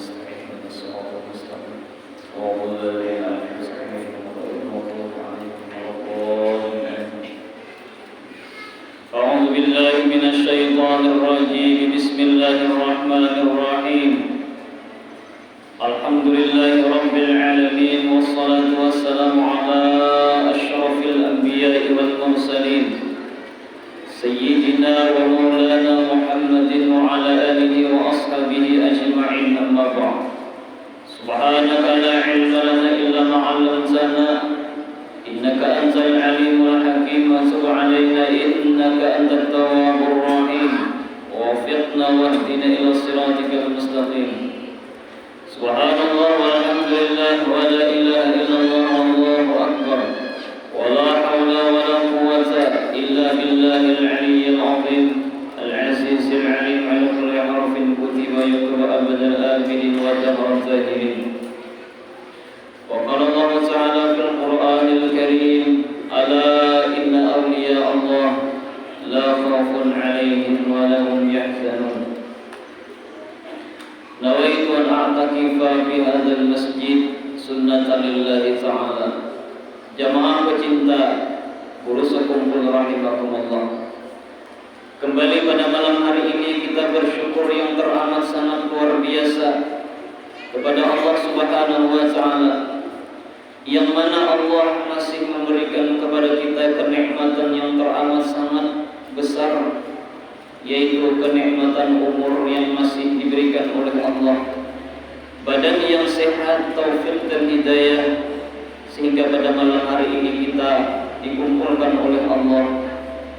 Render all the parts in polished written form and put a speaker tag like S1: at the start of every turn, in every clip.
S1: ونستعين الصراط المستقيم صراط الذين أنعمت عليهم غير المغضوب عليهم ولا الضالين. أعوذ بالله من الشيطان الرجيم. بسم الله الرحمن الرحيم. الحمد لله رب العالمين والصلاة والسلام على أشرف الأنبياء والمرسلين سيدنا ومولانا محمد وعلى آله وأصحابه أجمعين. أما بعد، سبحانك لا علم لنا إلا ما علمتنا إنك أنت العليم الحكيم. وتب علينا إنك أنت التواب الرحيم. ووفقنا واهدنا إلى صراطك المستقيم. سبحان الله والحمد لله ولا إله إلا الله والله أكبر ولا حول ولا قوة إلا بالله العلي العظيم العزيز العليم. على كل حرف كتب يكتب أبد الآمنين ودهر الزاهرين. وقال الله تعالى في القرآن الكريم: ألا إن أولياء الله لا خوف عليهم ولا هم يحزنون. نويت أن أعتكف في هذا المسجد سنة لله تعالى. Jamaah pecinta Guru Sekumpul rahimakumullah. Kembali pada malam hari ini kita bersyukur yang teramat sangat luar biasa kepada Allah Subhanahu wa taala, yang mana Allah masih memberikan kepada kita kenikmatan yang teramat sangat besar, yaitu kenikmatan umur yang masih diberikan oleh Allah, badan yang sehat, taufik dan hidayah, sehingga pada malam hari ini kita dikumpulkan oleh Allah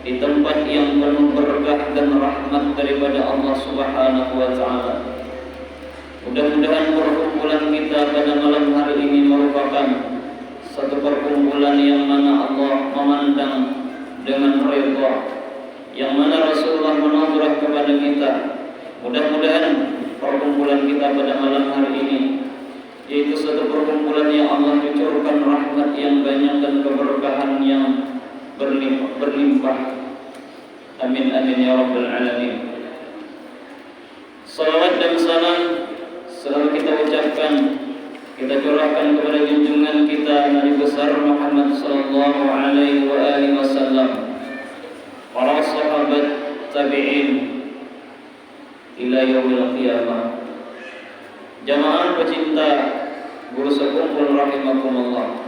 S1: di tempat yang penuh berkah dan rahmat daripada Allah Subhanahu wa taala. Mudah-mudahan perkumpulan kita pada malam hari ini merupakan satu perkumpulan yang mana Allah memandang dengan redha, yang mana Rasulullah menazarah kepada kita. Mudah-mudahan perkumpulan kita pada malam hari ini yaitu satu perkumpulan yang Allah cucurkan rahmat yang banyak dan keberkahan yang berlimpah. Amin amin ya rabbal alamin. Salawat dan salam selalu kita ucapkan, kita curahkan kepada junjungan kita Nabi besar Muhammad sallallahu alaihi wasallam, para sahabat, tabi'in ila yaumil qiyamah. Jamaah pecinta Guru Sekumpul rahimakumullah.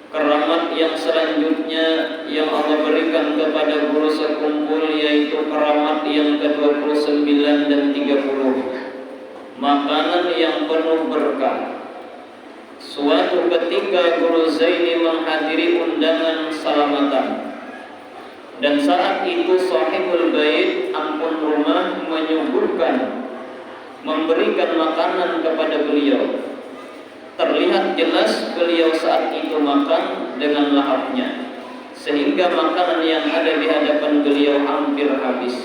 S1: Keramat yang selanjutnya yang Allah berikan kepada Guru Sekumpul yaitu keramat yang ke-29 dan 30. Makanan yang penuh berkah. Suatu ketika Guru Zaini menghadiri undangan salamatan, dan saat itu sahibul bait, ampun rumah, menyuguhkan, memberikan makanan kepada beliau. Terlihat jelas beliau saat itu makan dengan lahapnya, sehingga makanan yang ada di hadapan beliau hampir habis.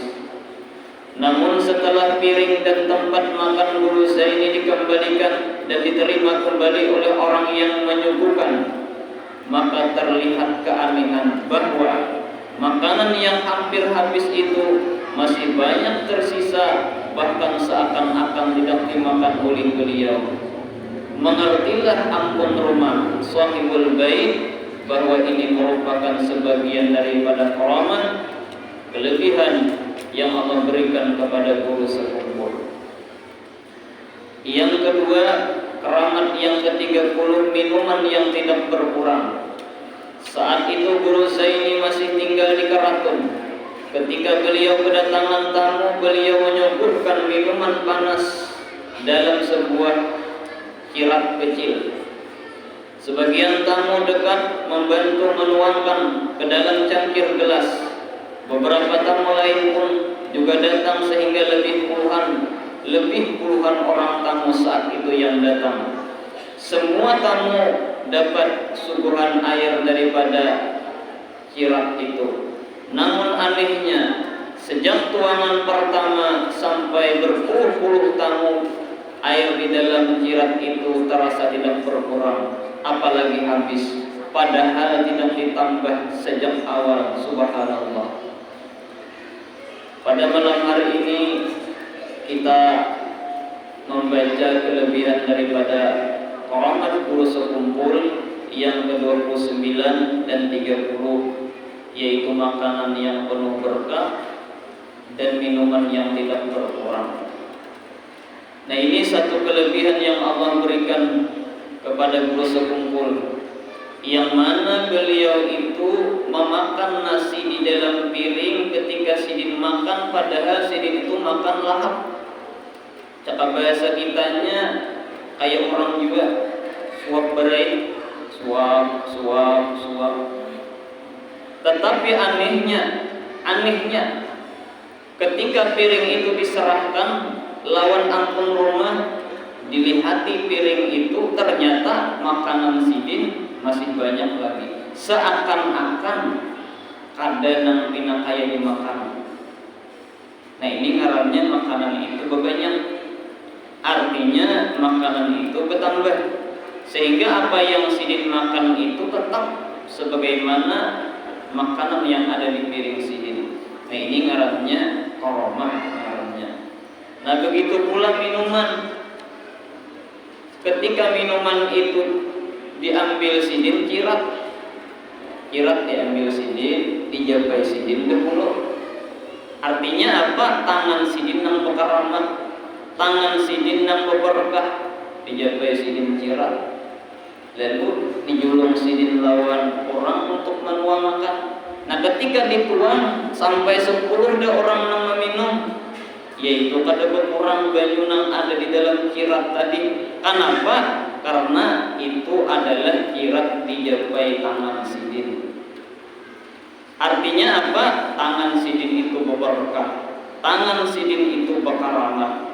S1: Namun setelah piring dan tempat makan Guru Zaini dikembalikan dan diterima kembali oleh orang yang menyuguhkan, maka terlihat keanehan bahwa makanan yang hampir habis itu masih banyak tersisa, bahkan seakan-akan tidak dimakan oleh beliau. Mengertilah ampun rumah sahibul bait bahwa ini merupakan sebagian daripada keramat, kelebihan yang Allah berikan kepada Guru Sekumpul. Yang kedua, keramat yang ke-30, minuman yang tidak berkurang. Saat itu Guru Zaini masih tinggal di Karatun. Ketika beliau kedatangan tamu, beliau menyuguhkan minuman panas dalam sebuah kirat kecil. Sebagian tamu dekat membantu menuangkan ke dalam cangkir gelas. Beberapa tamu lain pun juga datang sehingga lebih puluhan orang tamu saat itu yang datang. Semua tamu dapat suguhan air daripada kirat itu. Namun anehnya, sejak tuangan pertama sampai berpuluh-puluh tamu, air di dalam kirat itu terasa tidak berkurang, apalagi habis, padahal tidak ditambah sejak awal. Subhanallah. Pada malam hari ini kita membaca kelebihan daripada karamat guru sekumpul yang ke-29 dan 30, yaitu makanan yang penuh berkah dan minuman yang tidak berkurang. Nah, ini satu kelebihan yang Allah berikan kepada guru sekumpul, yang mana beliau itu memakan nasi di dalam piring ketika sidin makan, padahal sidin itu makan lahap. Cakap bahasa kitanya kayak orang juga, suap berai, suap. Tetapi anehnya ketika piring itu diserahkan lawan ampun rumah, dilihati piring itu ternyata makanan sidin masih banyak lagi, seakan-akan kada nang pina kaya dimakan. Nah, ini ngarannya makanan itu banyak, artinya makanan itu bertambah, sehingga apa yang sidin makan itu tetap sebagaimana makanan yang ada di piring sidin. Nah, ini ngarannya koromah ngarannya. Nah, begitu pula minuman. Ketika minuman itu diambil sidin, cirat diambil sidin, dijabai sidin dahulu. Artinya apa? Tangan sidin nang bekaramat, tangan sidin nang berberkah, dijabai sidin cirat. Lalu dijulung sidin lawan orang untuk menuang makan. Nah, ketika dituang sampai 10 dah orang nang meminum, yaitu kada berkurang banyu nang ada di dalam cirat tadi. Kenapa? Karena itu adalah cirat dijabai tangan sidin. Artinya apa? Tangan sidin itu berberkah, tangan sidin itu berkaramat.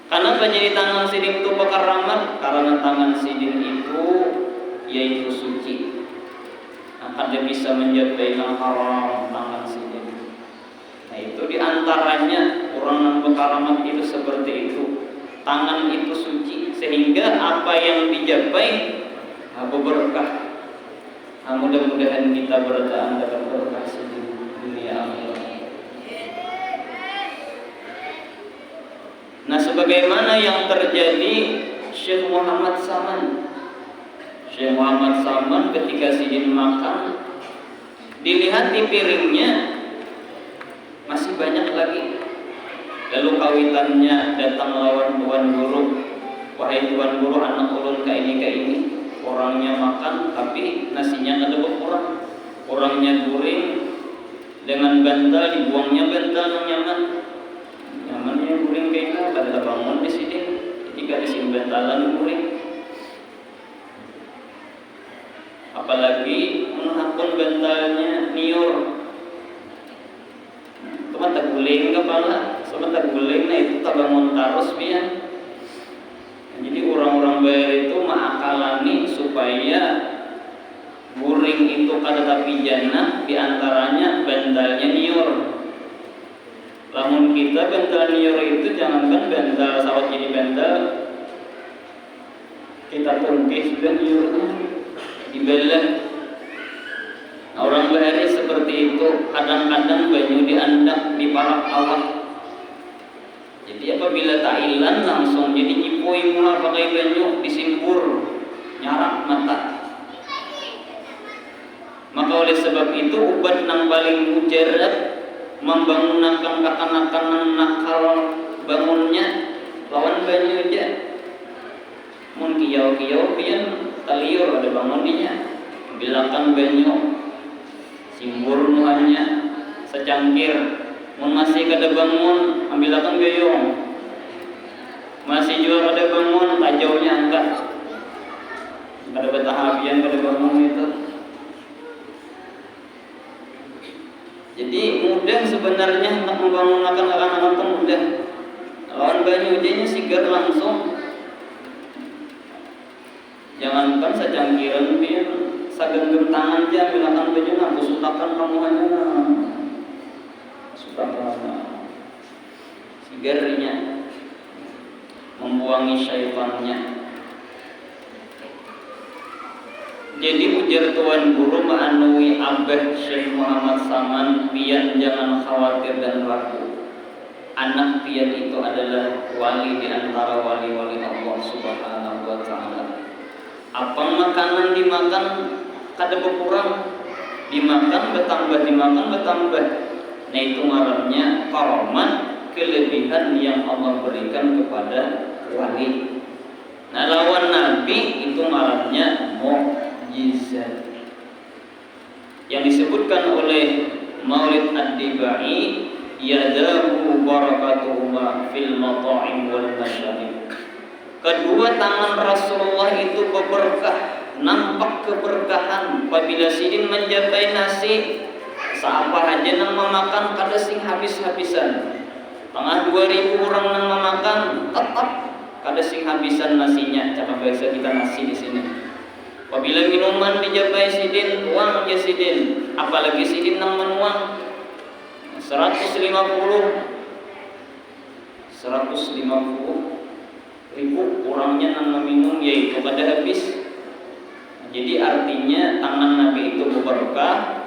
S1: Kenapa jadi tangan sidin itu berkaramat? Karena tangan sidin itu yaitu suci. Akan bisa menjabai yang haram tangan sidin. Nah, itu diantaranya orang yang berkaramat itu seperti itu. Tangan itu suci, sehingga apa yang dijabai berkah. Nah, mudah-mudahan kita bertahan dapat berkah di dunia akhirat. Nah, sebagaimana yang terjadi Syekh Muhammad Saman ketika sidin makan, dilihat di piringnya masih banyak lagi. Lalu kawitannya datang lawan tuan guru, wahai tuan guru, anak ulun kayak ini. Orangnya makan tapi nasinya ada berkurang. Orangnya guring dengan bantal, dibuangnya bantal yang nyamannya guring kayak kada bangun di sini. Ketika disim bantalan guring. Apalagi menghapun bantalnya niur. Mata guling kepala, sebentar guling, nah itu tak bangun tarus biar. Jadi orang-orang bayar itu mengakalani supaya guring itu kada tapi jannah, diantaranya bantalnya niur. Lamun kita bantal niur itu jangankan bantal sawat jadi bantal, kita tungkih sudah niurnya dibelah. Nah, orang bahari seperti itu, kadang-kadang banyu diandak di parak awak. Jadi apabila ta'ilan langsung jadi nyipui muha pakai banyu, disimpur, nyarak mata. Maka oleh sebab itu ubat nang paling mujarab membangunkan kekanakan nakal bangunnya lawan banyu aja. Mun kiyau-kiyau pian taliur ada bangunnya, bilakan banyu. Simbur nuhannya secangkir, mun masih kada bangun ambilakan gayung, masih juga kada bangun tajaunya angkat, kada betahabian kada bangun itu. Jadi mudah sebenarnya untuk membangunkan anak-anak itu mudah. Lawan banyu jadinya sigar langsung. Jangankan secangkiran pian sagenggam tangan aja bilakan baju aku sutakan kamu hanya sutakan sigarnya membuangi syaitannya. Jadi ujar tuan guru ma'anui Abah Syekh Muhammad Saman, pian jangan khawatir dan ragu. anak pian itu adalah wali di antara wali-wali Allah Subhanahu wa taala. Apa makanan dimakan kada berkurang, dimakan bertambah. Nah itu ngarannya karamat, kelebihan yang Allah berikan kepada wali. Nah lawan nabi itu ngarannya mukjizat. Yang disebutkan oleh Maulid Ad-Dibai, yadahu barakatuhuma fil mata'im wal masyarib. Kedua tangan Rasulullah itu berberkah, nampak keberkahan. Apabila sidin menjabai nasi, seapa aja nang memakan kada sing habis-habisan. Tengah 2000 orang nang memakan, tetap kada sing habisan nasinya. Cara bahasa kita nasi di sini. Apabila minuman dijabai sidin, tuang ya sidin. Apalagi sidin nang menuang 150 ribu orangnya nang meminum, yaitu kada habis. Jadi artinya tangan Nabi itu berberkah.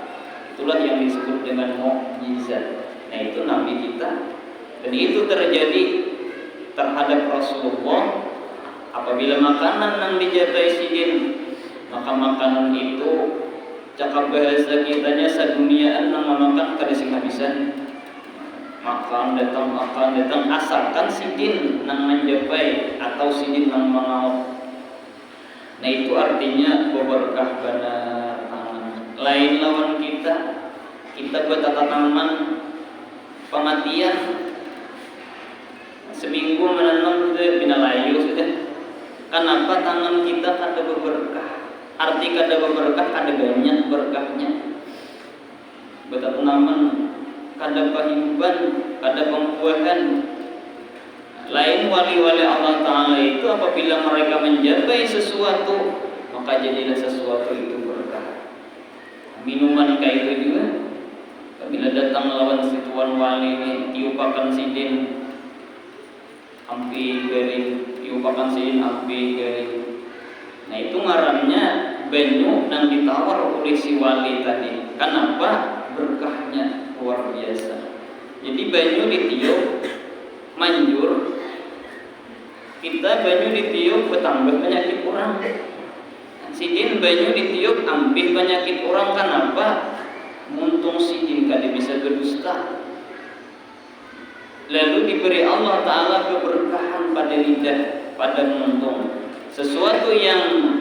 S1: Itulah yang disebut dengan mukjizat. Nah itu Nabi kita. Dan itu terjadi terhadap Rasulullah. Apabila makanan nang dijabai sidin, maka makanan itu cakap bahasa kitanya saduniaan nang memakan kada sing habisan. Makan datang asalkan sidin nang menjabai atau sidin nang mengaut. Nah itu artinya berberkah benar tangan. Lain lawan kita bertataman pematian seminggu menanam sudah binalayu sudah. Kenapa tangan kita kada berberkah? Arti kada berberkah kada banyak berkahnya. Bertataman kada kehidupan, kada pembuahan. Lain wali-wali Allah Ta'ala itu apabila mereka menjabai sesuatu, maka jadilah sesuatu itu berkah. Minuman kayak itu juga, apabila datang lawan si tuan wali ini, tiupakan sidin ampi garing, tiupakan sidin ampi garing. Nah itu ngarannya banyu yang ditawar oleh si wali tadi. Kenapa? Berkahnya luar biasa. Jadi banyu ditiup manjur, kita banyu ditiup bertambah penyakit orang. Sidin banyu ditiup ampih penyakit orang. Kenapa? Muntung sidin kada bisa berdusta. Lalu diberi Allah Ta'ala keberkahan pada lidah, pada muntung. Sesuatu yang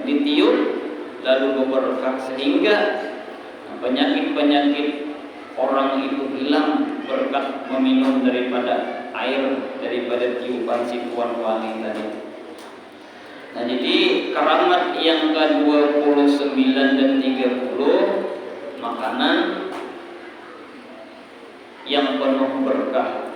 S1: ditiup lalu berberkah sehingga penyakit-penyakit orang itu hilang berkat meminum daripada air, daripada tiupan si tuan wali tadi. Nah jadi keramat yang ke-29 dan 30, makanan yang penuh berkah,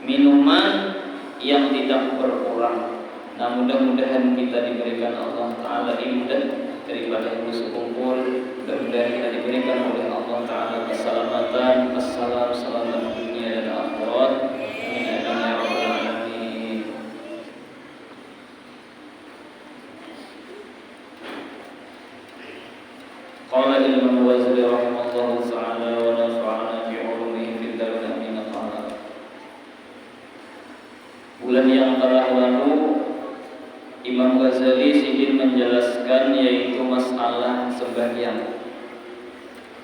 S1: minuman yang tidak berkurang. Nah mudah-mudahan kita diberikan Allah Ta'ala ibadah daripada ilmu sekumpul. Mudah-mudahan kita diberikan oleh Allah Ta'ala keselamatan, selamat dunia dan akhirat. Amin ya rabbal alamin. Qala Imam Ghazali rahimahullah ta'ala wa nafa'ana bi ulumihi fid darin amin. Bulan yang telah lalu Imam Ghazali sidin menjelaskan yaitu masalah sembahyang.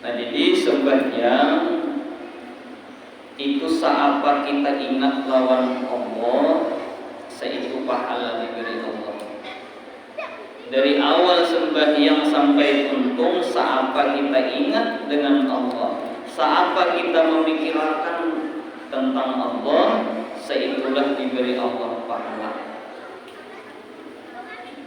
S1: Nah jadi sembahyang itu seapa kita ingat lawan Allah, seitu pahala diberi Allah. Dari awal sembahyang sampai tuntung, seapa kita ingat dengan Allah, seapa kita memikirkan tentang Allah, seitulah diberi Allah pahala.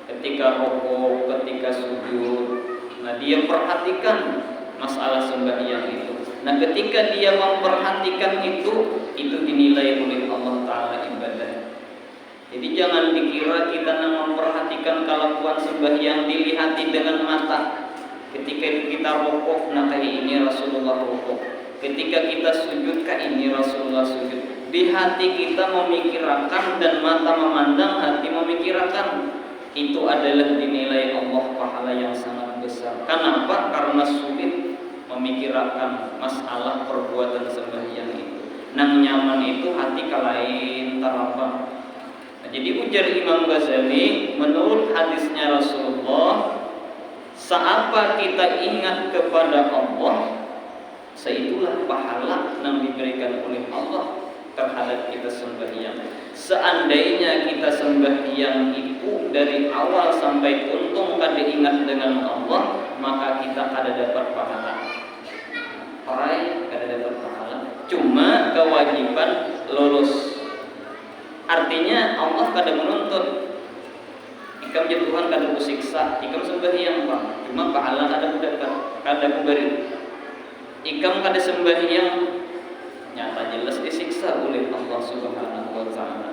S1: Ketika rukuk, ketika sujud, nah dia perhatikan masalah sembahyang itu. Nah ketika dia memperhatikan itu dinilai oleh Allah Ta'ala ibadah. Jadi jangan dikira kita memperhatikan kelakuan sembahyang dilihati dengan mata. Ketika kita rukuk, nah kayak ini Rasulullah rukuk. Ketika kita sujud, kayak ini Rasulullah sujud. Di hati kita memikirkan dan mata memandang, hati memikirkan. Itu adalah dinilai Allah pahala yang sangat besar. Kenapa? Karena sulit memikirkan masalah perbuatan sembahyang itu. nang nyaman itu hati kalain tarapang. Nah, jadi ujar Imam Ghazali, menurut hadisnya Rasulullah, seapa kita ingat kepada Allah, seitulah pahala yang diberikan oleh Allah terhadap kita sembahyang. Seandainya kita sembahyang itu dari awal sampai untung kada ingat dengan Allah, maka kita kada dapat pahala. Parai kada dapat pahala. Cuma kewajiban lulus. Artinya Allah kada menuntut. Ikam jadi Tuhan kada kusiksa, ikam sembahyang Pak. Cuma pahala kada dapat, kada kuberi. Ikam kada sembahyang, nyata jelas disiksa oleh Allah Subhanahu wa taala.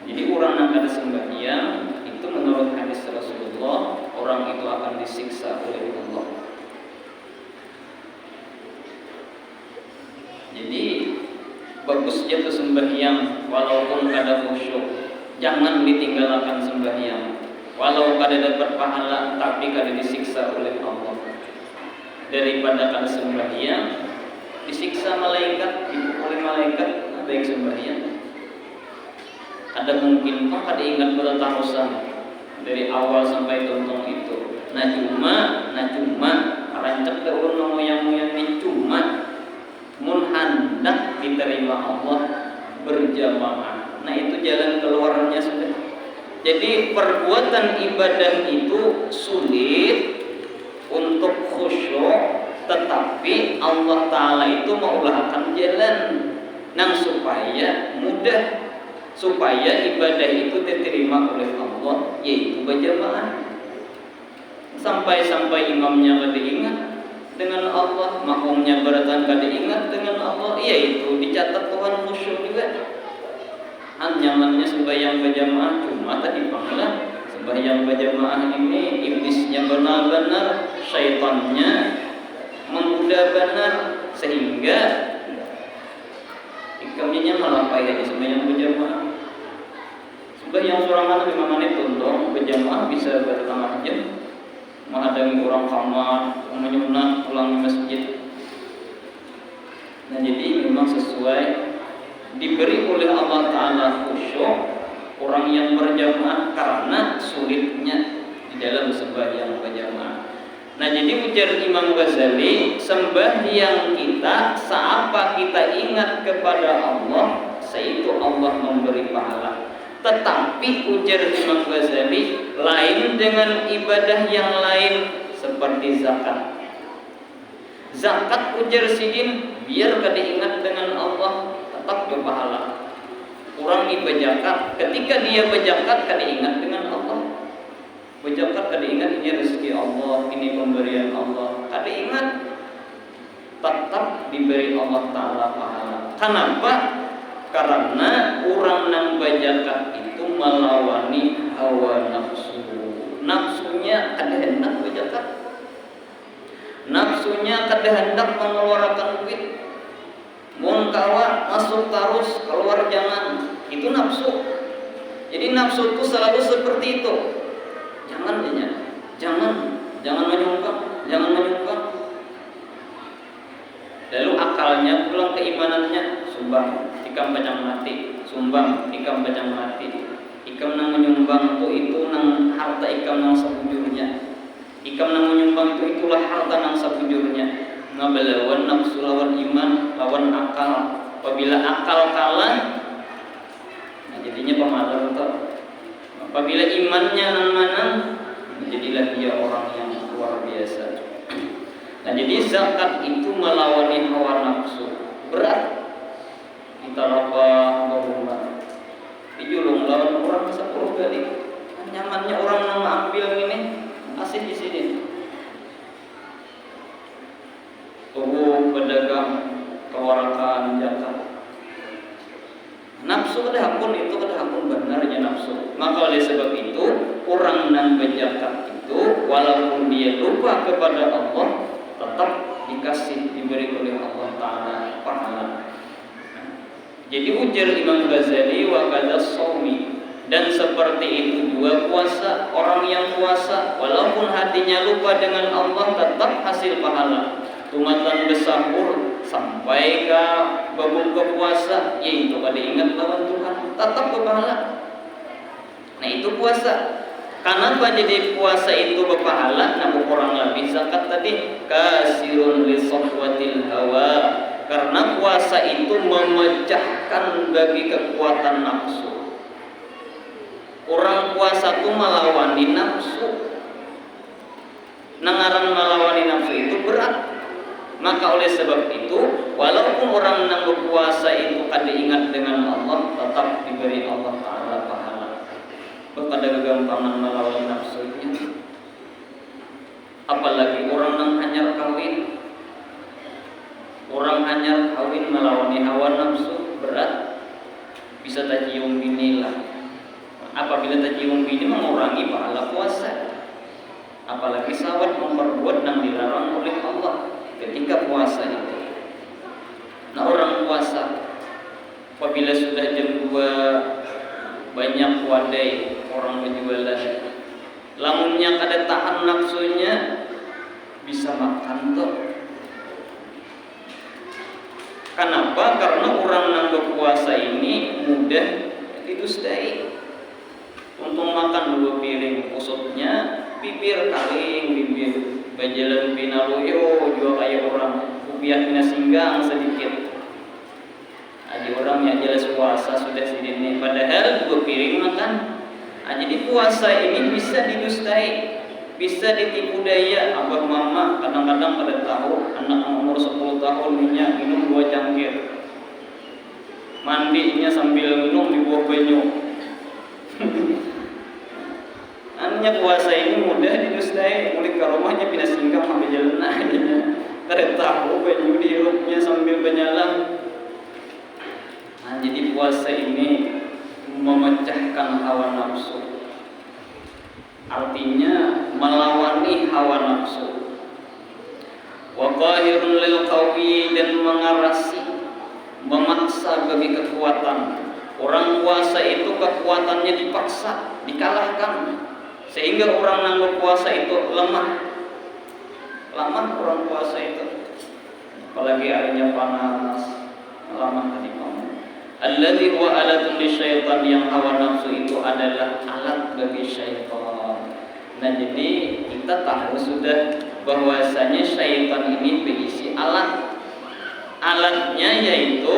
S1: Jadi orang yang kada sembahyang itu menurut hadis Rasulullah, orang itu akan disiksa oleh Allah. Jadi bagus jatuh sembahyang walaupun kada khusyuk. Jangan ditinggalkan sembahyang. Walau kada dapat pahala tapi kada disiksa oleh Allah. Daripada kada sembahyang disiksa malaikat, dipukuli malaikat, baik sembahyang. Ada mungkin kok kada ingat bertarusan dari awal sampai tuntung itu. Nah cuma rancak daun moyang-moyang ini cuma mun hendak diterima Allah berjamaah. Nah itu jalan keluarnya sudah. Jadi perbuatan ibadah itu sulit untuk khusyuk, tetapi Allah Ta'ala itu mengulahkan jalan nang supaya mudah, supaya ibadah itu diterima oleh Allah, yaitu berjamaah. Sampai imamnya kada ingat dengan Allah, makmumnya beratan kada ingat dengan Allah, yaitu dicatat Tuhan khusyuk juga. Nyamannya sembahyang berjamaah, cuma tadi pahala sembahyang berjamaah ini iblisnya benar-benar, syaitannya menggoda benar, sehingga ikamnya malah payah di sembahyang berjamaah. Sembahyang seorang 5 menit untung, berjamaah bisa bertengah jam, menghadapi orang kamar, menyunat pulang masjid. Nah jadi memang sesuai diberi oleh Allah Ta'ala khusyuk orang yang berjamaah karena sulitnya di dalam sembahyang berjamaah. Nah jadi ujar Imam Ghazali, sembahyang kita seapa kita ingat kepada Allah, seitu Allah memberi pahala. Tetapi ujar Imam Ghazali, lain dengan ibadah yang lain seperti zakat. Zakat ujar sidin biar kada ingat dengan Allah, tetap berpahala. Orang berzakat, ketika dia berzakat kada ingat dengan Allah. Berzakat kada ingat ini rezeki Allah, ini pemberian Allah, kada ingat. Tetap diberi Allah Ta'ala pahala. Kenapa? Karena orang yang berzakat itu melawani hawa nafsu. Nafsunya kada hendak berzakat. Nafsunya kada hendak mengeluarkan duit. Mun kawa masuk tarus, keluar jangan. Itu nafsu. Jadi nafsu itu selalu seperti itu. Jangan menyumbang. Lalu akalnya pulang keimanannya, sumbang, ikam bacang mati, sumbang, ikam bacang mati. Ikam nang menyumbang itu nang harta ikam nang sebujurnya. Ikam nang menyumbang itulah harta nang sebujurnya. Ngabalawan nafsu lawan iman, lawan akal. Apabila akal kalah, nah jadinya pemalas itu. Apabila imannya nang mana, jadilah dia orang yang luar biasa. Nah jadi zakat itu melawani hawa nafsu. Berat. Kita lapar berumah. Dijulung lawan orang 10 kali. Nyamannya orang yang ambil ini asih di sini. Tubuh pedagang kewarakan zakat. Nafsu kada hakun itu kada hakun benarnya nafsu. Maka oleh sebab itu orang yang berzakat itu walaupun dia lupa kepada Allah tetap diberi oleh Allah Ta'ala pahala. Jadi ujar Imam Ghazali wa kadza shaumi, dan seperti itu juga puasa. Orang yang puasa walaupun hatinya lupa dengan Allah tetap hasil pahala. Tumatan bersahur sampai ke berbuka puasa, yaitu kada ingat lawan Tuhan, tetap berpahala. Nah itu puasa. Kenapa jadi puasa itu berpahala? Nah kurang lebih zakat tadi kasirun li sahwatil hawa. Karena puasa itu memecahkan bagi kekuatan nafsu. Orang puasa itu melawani nafsu. Nangaran melawani nafsu itu berat. Maka oleh sebab itu, walaupun orang yang berpuasa itu kada ingat dengan Allah, tetap diberi Allah Ta'ala pahala. Pada kegampangan melawan nafsunya. Apalagi orang yang hanyar kawin. Orang hanyar kawin melawani hawa nafsu berat. Bisa tajium bini lah. Apabila tajium bini mengurangi pahala puasa. Apalagi sahabat memperbuat yang dilarang oleh Allah ketika puasa itu. Nah orang puasa apabila sudah jam 2 banyak wadai orang berjualan, lamunnya kada tahan nafsunya bisa makan tuh. Kenapa? Karena orang yang berpuasa ini mudah didustai. Untung makan 2 piring, usutnya bibir kaling, bibir bajalan pinaluyo juga kayak orang rupiah pina singgang sedikit. Ada orang yang jelas puasa sudah sedini, padahal 2 piring makan. Jadi puasa ini bisa didustai, bisa ditipu daya. Abah mama kadang-kadang pada tahu anak umur 10 tahun minum 2 cangkir, mandinya sambil minum di bawah banyu. Anaknya puasa ini mudah didustai, mulai ke rumahnya pindah singgah sambil jalan aja. Kada tahu banyu dihirupnya sambil berjalan. Nah, jadi puasa ini memecahkan hawa nafsu. Artinya melawani hawa nafsu. Wa qahirun lil qawi, dan mengarasi, memaksa bagi kekuatan. Orang puasa itu kekuatannya dipaksa, dikalahkan. Sehingga orang yang berpuasa itu lemah. Lemah orang puasa itu. Apalagi airnya panas, lemah tadi kamu. Alladzi huwa alatun lisyaitan, yang hawa nafsu itu adalah alat bagi syaitan. Nah jadi kita tahu sudah bahwasanya syaitan ini berisi alat. Alatnya yaitu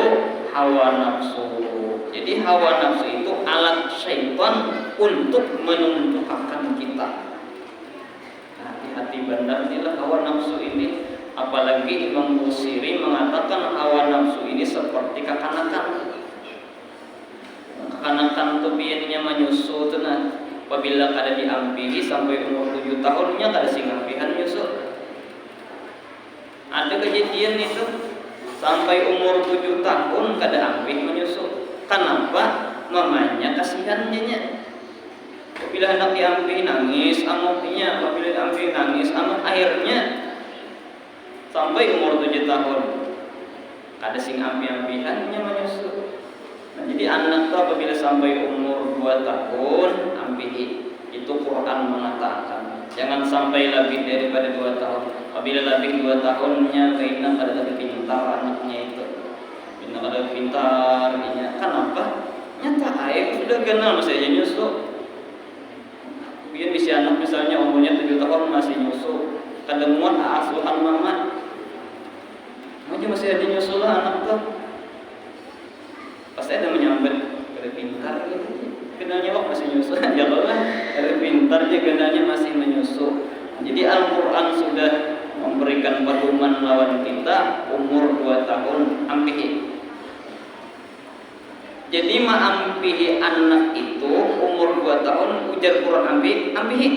S1: hawa nafsu. Jadi hawa nafsu itu alat syaitan untuk menundukkan kita. Hati-hati benar inilah hawa nafsu ini. Apalagi Imam Busiri mengatakan hawa nafsu ini seperti kekanakan. Kekanakan itu biasanya menyusu tu nah. Apabila kada diampihi sampai umur 7 tahunnya kada singampihan nyusu. Ada kejadian itu sampai umur 7 tahun kada ampih menyusu. Kenapa? Mamanya kasihannya. Apabila anak diambil nangis, anaknya apabila diambil nangis, anak akhirnya sampai umur 7 tahun kada sing ambil-ambilannya menyusu. Nah, jadi anak tu apabila sampai umur 2 tahun ambil, itu Quran mengatakan jangan sampai lebih daripada 2 tahun. Apabila lebih 2 tahunnya kena kada lebih pintar anaknya itu. Bina kada pintar ini. Kenapa? Nyata air sudah kenal masih aja nyusu. Biar si anak misalnya umurnya 7 tahun masih nyusu, kada muat asuhan mama. Masih aja nyusu lah anak tuh. Pasti ada menyambut kada pintar gitu. Kenalnya waktu masih nyusu. Ya lah, kada pintar je kenalnya masih menyusu. Jadi Al-Qur'an sudah memberikan pedoman lawan kita umur 2 tahun ampihi. Jadi ma'ampihi anak itu umur 2 tahun ujar Quran ampihi.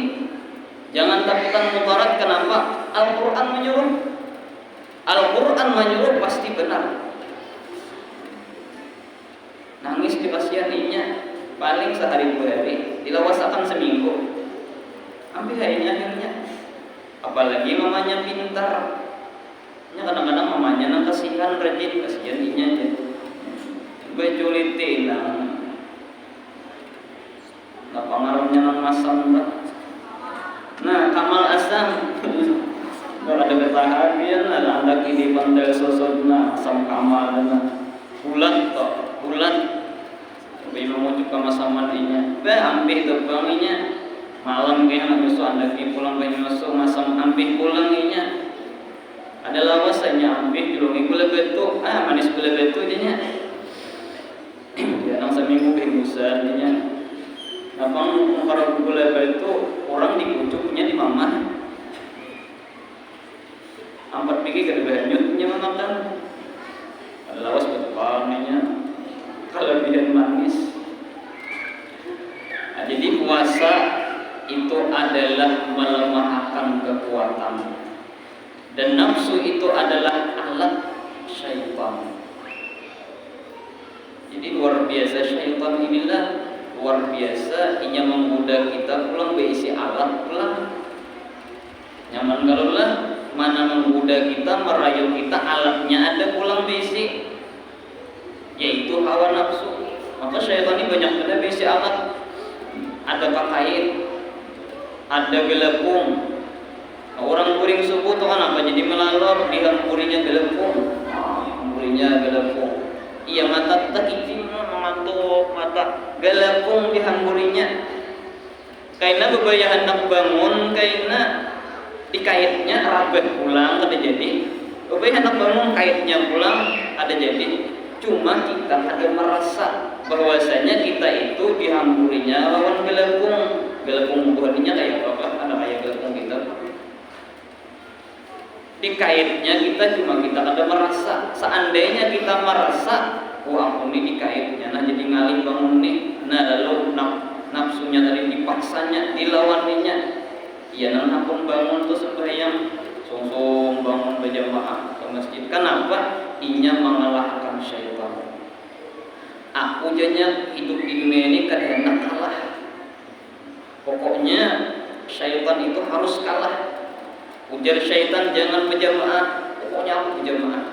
S1: Jangan takutan mudarat. Kenapa? Al-Quran menyuruh. Al-Quran menyuruh pasti benar. Nangis di pasianinya paling sehari 2 hari, dilawasakan seminggu. Ampihi akhirnya. Apalagi mamanya pintar. Kadang-kadang mamanya nang kasihan rajin kasianinya aja. Bejuliti nang pengaruhnya nang masam tak. Nah Kamal Asam kalau ada ketahanan ada kini pantai sosodna asam Kamal dan bulan toh bulan tapi mau juga sama inya hampir terbanginya malam kayak anak besok anda pulang banyak masuk masam hampir pulang inya ada lawasanya hampir dilongi gula betul manis gula betul inya ya nang seminggu kehusan inya napang kalau gula betul orang dikucuknya di mama ampat pikir ke banyaknya makan ada lawas betul inya kelebihan manis. Nah, jadi puasa itu adalah melemahkan kekuatan dan nafsu itu adalah alat syaitan. Jadi luar biasa syaitan inilah luar biasa ia menggoda kita pulang berisi alat pulang nyaman kalau lah mana menggoda kita merayu kita alatnya ada pulang berisi yaitu hawa nafsu. Maka syaitan ini banyak ada bisi alat, ada kain, ada gelepung. Nah, orang kuring subuh tuh kan apa jadi melalor di hampurinya gelepung, hampurinya gelepung. Iya mata terkicim mengantuk mata gelepung di hampurinya. Karena bebaya hendak bangun, karena dikaitnya rabeh pulang ada jadi. Bebaya hendak bangun kaitnya pulang ada jadi. Cuma kita ada merasa bahwasanya kita itu dihampurinya lawan gelepung buahnya kayak apa ada kayak gelepung kita dikaitnya kita cuma kita ada merasa seandainya kita merasa aku ini dikaitnya nah jadi ngalih bangun nih nah lalu nafsunya tadi dipaksanya dilawaninya iya nah pun bangun tuh sembahyang sungsung bangun berjamaah ke masjid kenapa inya mengalahkan syaitan. Aku jadinya hidup di dunia ini kadang kalah. Pokoknya syaitan itu harus kalah. Ujar syaitan jangan berjamaah. Pokoknya aku berjamaah.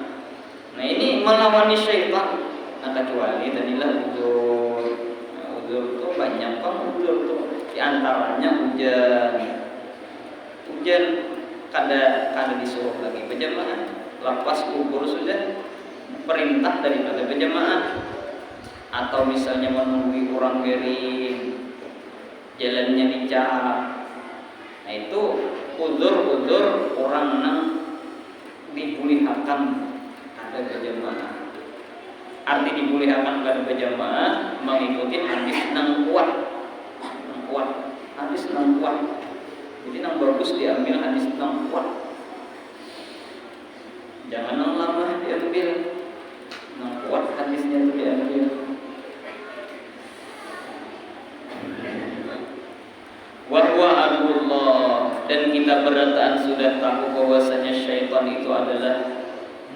S1: Nah ini melawani syaitan. Nah kecuali tadilah udur itu banyak kan udur tuh. Di antaranya hujan kada disuruh lagi berjamaah. Lepas kubur sudah perintah daripada berjamaah atau misalnya menunggu orang kering jalannya dicap nah itu udzur orang nang dibolehkan ada berjamaah arti dibolehkan ada berjamaah mengikuti hadis nang kuat hadis nang kuat jadi nang bagus diambil hadis nang kuat jangan yang lama diambil yang kuat hadisnya itu diambil wahwa adullah dan kita berataan sudah tahu bahwasanya syaitan itu adalah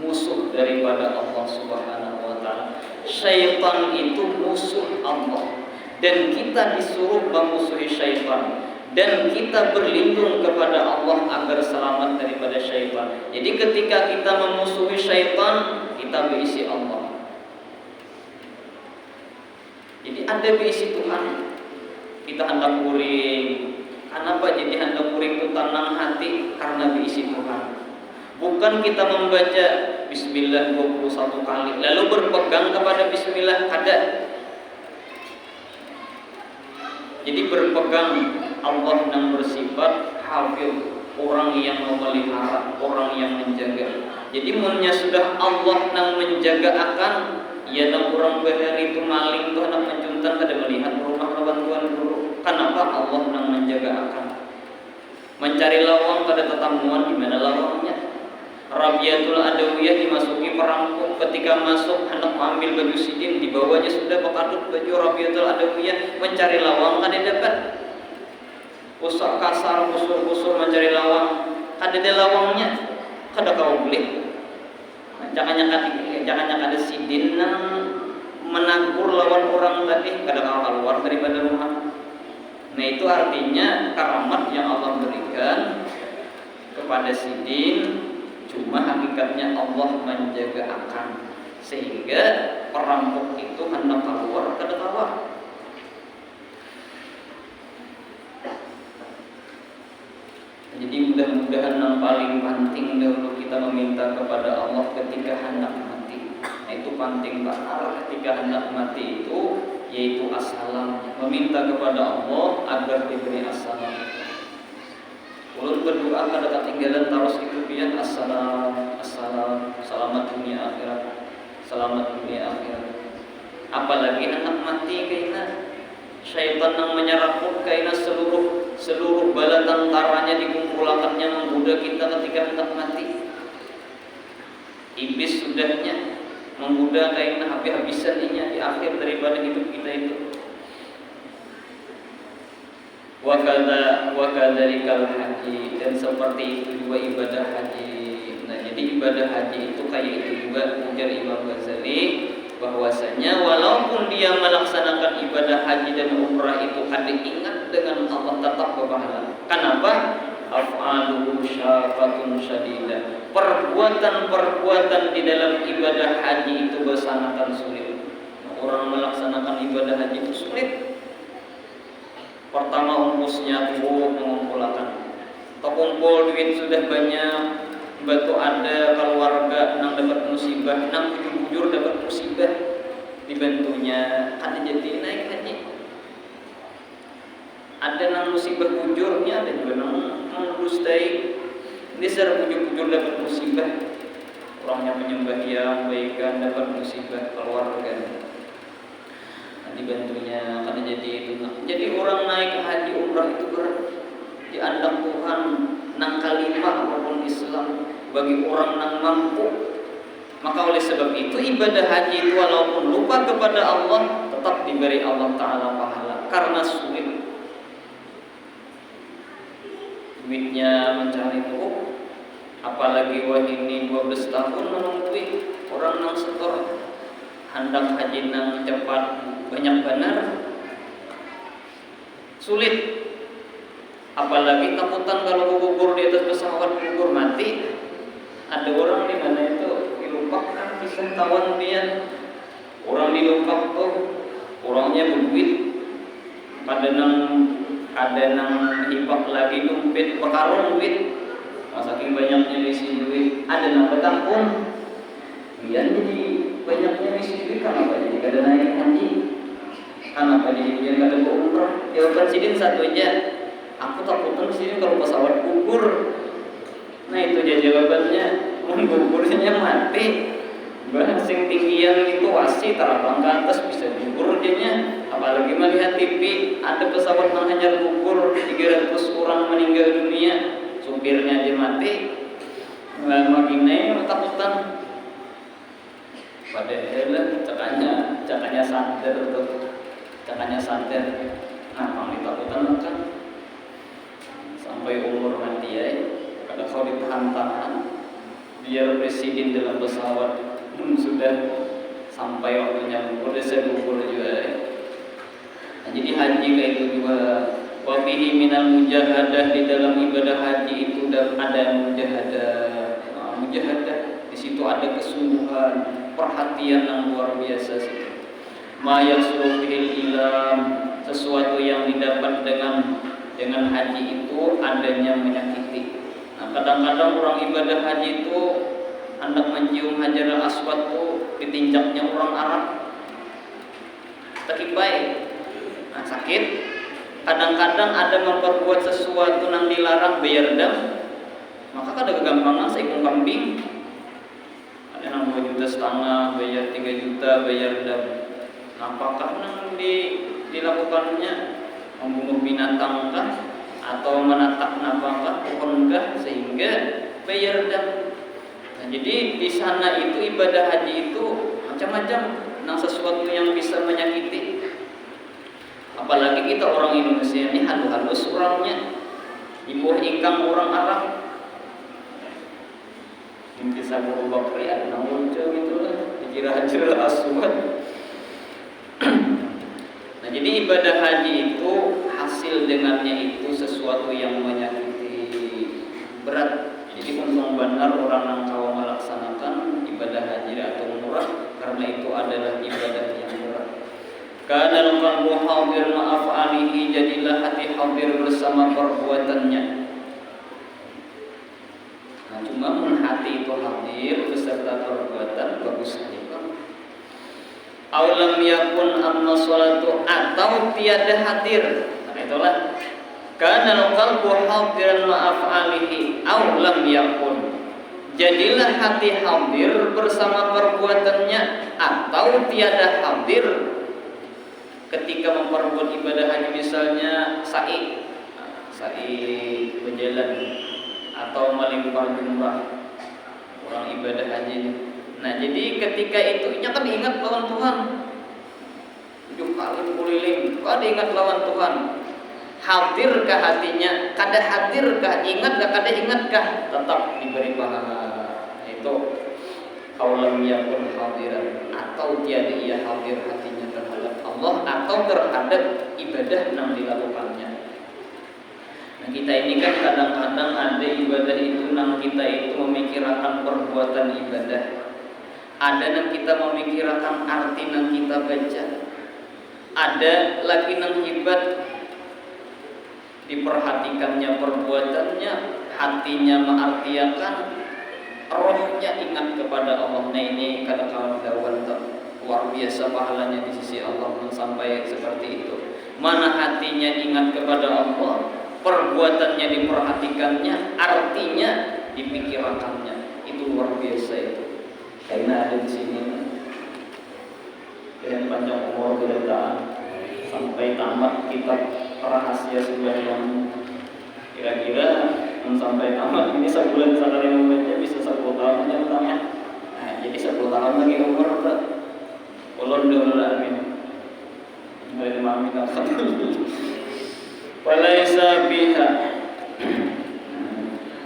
S1: musuh daripada Allah subhanahu wa ta'ala syaitan itu musuh Allah dan kita disuruh memusuhi syaitan dan kita berlindung kepada Allah agar selamat daripada syaitan. Jadi ketika kita memusuhi syaitan, kita berisi Allah. Jadi ada berisi Tuhan. Kita hendak kuring. Kenapa jadi hendak kuring itu tenang hati? Karena berisi Tuhan. Bukan kita membaca Bismillah 21 kali lalu berpegang kepada Bismillah ada. Jadi berpegang Allah yang bersifat hafiz, orang yang memelihara, orang yang menjaga. Jadi munnya sudah Allah yang menjaga akan ya nang orang bahari itu maling tuh anak menjuntan kada melihat rumah bantuan dulu. Kenapa Allah yang menjaga akan mencari lawang pada tetamuan di mana lawangnya? Rabiatul Adawiyah dimasuki perangkuk ketika masuk hendak mengambil baju sidin di bawahnya sudah bekadut baju Rabiatul Adawiyah mencari lawang kada dapat. Usak kasar busur mencari lawang kada ada lawangnya kada kau beli jangan ada sidin nang menakur lawan orang tadi kada kau keluar daripada rumah. Nah itu artinya karamat yang Allah berikan kepada sidin cuma hakikatnya Allah menjaga akan sehingga perampok itu hendak keluar kada keluar. Jadi mudah-mudahan yang paling penting dahulu kita meminta kepada Allah ketika hendak mati. Nah itu panting benar ketika hendak mati itu, yaitu assalam, meminta kepada Allah agar diberi assalam. Ulun berdoa pada ketinggalan terus itu pian assalam, assalam, selamat dunia akhirat, selamat dunia akhirat. Apalagi hendak mati kaina syaitan yang menyeraput kaina seluruh bala tentaranya dikumpulakannya menggoda kita ketika hendak mati. Iblis sudahnya menggoda kaina habis-habisan di akhir daripada hidup kita itu. Wa kadzalika haji, dan seperti itu juga ibadah haji. Nah, jadi ibadah haji itu kayak itu juga ujar Imam Ghazali, bahwasanya walaupun dia melaksanakan ibadah haji dan umrah itu ada ingat dengan Allah tetap berpahala. Kenapa? Af'aluhu syaqatun syadidah. Perbuatan-perbuatan di dalam ibadah haji itu sangat sulit. Orang melaksanakan ibadah haji itu sulit. Pertama umpusnya tuh mengumpulkan. Terkumpul duit sudah banyak, batu ada keluarga nang dapat musibah, nang bujur dapat musibah, dibantunya ada jadi naik haji. Ada nang musibah bujurnya, ada juga nang dustai. Disar bujur dapat musibah, orangnya penyembah yang baikkan dapat musibah keluarga. Dibantunya akan jadi itu. Jadi orang naik haji umrah itu berat. Diandang Tuhan nang kalimah maupun Islam bagi orang nang mampu. Maka oleh sebab itu ibadah haji itu walaupun lupa kepada Allah tetap diberi Allah Ta'ala pahala karena sulit. Duitnya mencari tuh, apalagi wah ini 12 tahun menunggui orang nang setor hendak haji nang cepat banyak benar sulit. Apalagi takutan kalau gugur di atas pesawat gugur mati. Ada orang di mana itu dilupakan kisah tawan dia. Orang dilupak tuh orangnya berduit, ada nang hipak lagi dompet berkarung duit. Saking banyaknya isi duit, ada nang bertampung. Dia jadi banyaknya isi duit kenapa jadi kada naik haji? Kenapa dia kada umrah? Jawaban sidin satu aja. Aku takutan sini kalau pesawat gugur. Nah itu aja jawabannya. Menggugurnya mati. Bahkan sing tinggian itu wasi terbang ke atas bisa gugur jadinya. Apalagi melihat TV ada pesawat yang hanya gugur 300 orang meninggal dunia. Supirnya aja mati. Lama gini takutan. Padahal cakanya sadar tuh. Cakanya sadar. Nah, kalau ditakutan kan sampai umur mati ya. Kada kau ditahan-tahan biar presiden dalam pesawat sudah sampai waktunya gugur, saya gugur juga ya. Nah, jadi haji kayak itu juga. Wa fihi minal mujahadah, di dalam ibadah haji itu ada mujahadah. Mujahadah di situ ada kesungguhan, perhatian yang luar biasa sih. Ma yasluhil ilam, sesuatu yang didapat dengan haji itu adanya menyakiti. Nah, kadang-kadang orang ibadah haji itu hendak mencium Hajarul Aswad tuh ditinjaknya orang Arab. Terkipai. Nah, sakit. Kadang-kadang ada memperbuat sesuatu yang dilarang bayar dam. Maka kada kegampangan seekor kambing. Ada yang 2,5 juta bayar 3 juta bayar dam. Apakah yang dilakukannya membunuh binatang kah atau menatak napakah pohon kah sehingga bayar dam. Nah, jadi di sana itu ibadah haji itu macam-macam, nah sesuatu yang bisa menyakiti. Apalagi kita orang Indonesia ini halus-halus orangnya, ibu ingkang orang Arab. Mungkin saya Abu Bakar ya, muncul gitulah, dikira Hajarul Aswad. Nah, jadi ibadah haji itu hasil dengannya itu sesuatu yang menyakiti, berat. Jadi untung benar orang yang kau melaksanakan ibadah haji atau umrah karena itu adalah ibadah yang berat. Kadal qalbu hadir ma'af'alihi, jadilah hati hadir bersama perbuatannya. Nah, cuma hati itu hadir beserta perbuatan bagus saja. Aw lam yakun amma salatu, atau tiada hadir. Karena itulah kana al-qalbu hadiran ma af'alihi aw lam yakun. Jadilah hati hadir bersama perbuatannya atau tiada hadir ketika memperbuat ibadah haji, misalnya sa'i berjalan atau melempar jumrah orang ibadah haji. Nah, jadi ketika itu kan diingat lawan Tuhan 7 kali keliling, kok diingat lawan Tuhan, hadirkah hatinya? Kada hadirkah? Ingatkah? Kada ingatkah? Tetap diberi pahala. Itu kaulam yakun hadiran, atau tiada ia hadir hatinya terhadap Allah atau terhadap ibadah yang dilakukannya. Nah, kita ini kan kadang-kadang ada ibadah itu nang kita itu memikirkan perbuatan ibadah, ada yang kita memikirkan arti yang kita baca, ada lagi yang hebat diperhatikannya perbuatannya, hatinya mengartiakan, rohnya ingat kepada Allah. Nah, ini kadang-kadang luar biasa pahalanya di sisi Allah sampai seperti itu. Mana hatinya ingat kepada Allah, perbuatannya diperhatikannya, artinya dipikirkannya, itu luar biasa itu. Karena ada di sini dengan panjang umur kedataan sampai tamat kitab rahasia sembahyang, kira-kira sampai tamat ini sebulan sekali membaca bisa 10 tahun yang tamat. Nah, jadi 10 tahun lagi umur tak ulun dulu amin. Dari mami kakak. Falaisa biha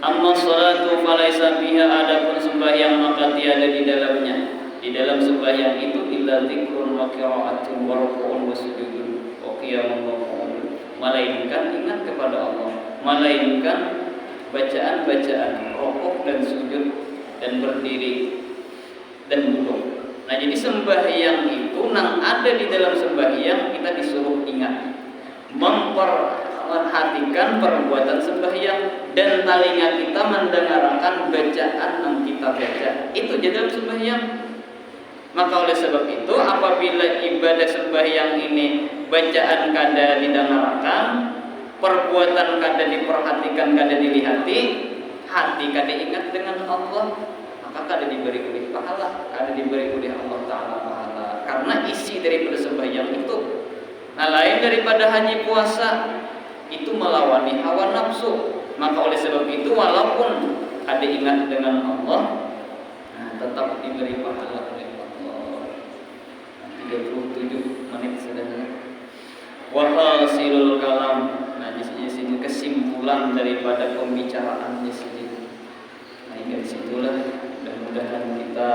S1: amma salatu falaisa biha, adapun sembahyang maka tiada di dalamnya, di dalam sembahyang itu illa dzikrun wa qira'atun wa ruku'un wa sujudun wa qiyamun wa qu'udun, melainkan ingat kepada Allah, melainkan bacaan-bacaan rukuk dan sujud dan berdiri dan duduk. Nah, jadi sembahyang itu nang ada di dalam sembahyang kita disuruh ingat, memperhatikan perbuatan sembahyang, dan telinga kita mendengarkan bacaan yang kita baca. Itu di dalam sembahyang. Maka oleh sebab itu apabila ibadah sembahyang ini bacaan kada didengarkan, perbuatan kada diperhatikan, kada dilihati, hati kada ingat dengan Allah, maka kada diberi oleh pahala, kada diberi oleh Allah Ta'ala pahala. Karena isi daripada sembahyang itu, nah, lain daripada haji puasa, itu melawani hawa nafsu. Maka oleh sebab itu walaupun ada ingat dengan Allah, nah, tetap diberi pahala oleh Allah. 37 menit sudah. Wa hasilul kalam, nah di sini kesimpulan daripada pembicaraan di sini. Nah, dari situlah mudah-mudahan kita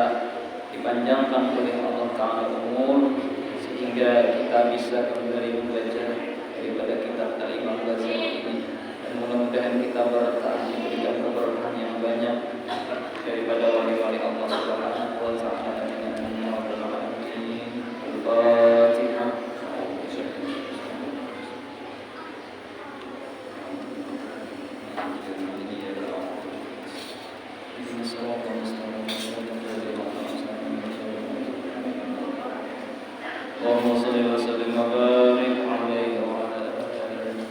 S1: dipanjangkan oleh Allah Ta'ala umur sehingga kita bisa kembali membaca daripada kitab Al-Imam Ghazali ini, dan mudah-mudahan kita bertahan diberikan keberkahan yang banyak daripada wali-wali Allah Subhanahu wa Ta'ala. Al-Fatihah. Allahumma shalli wa sallim wa barik alaihi wa ala alihi.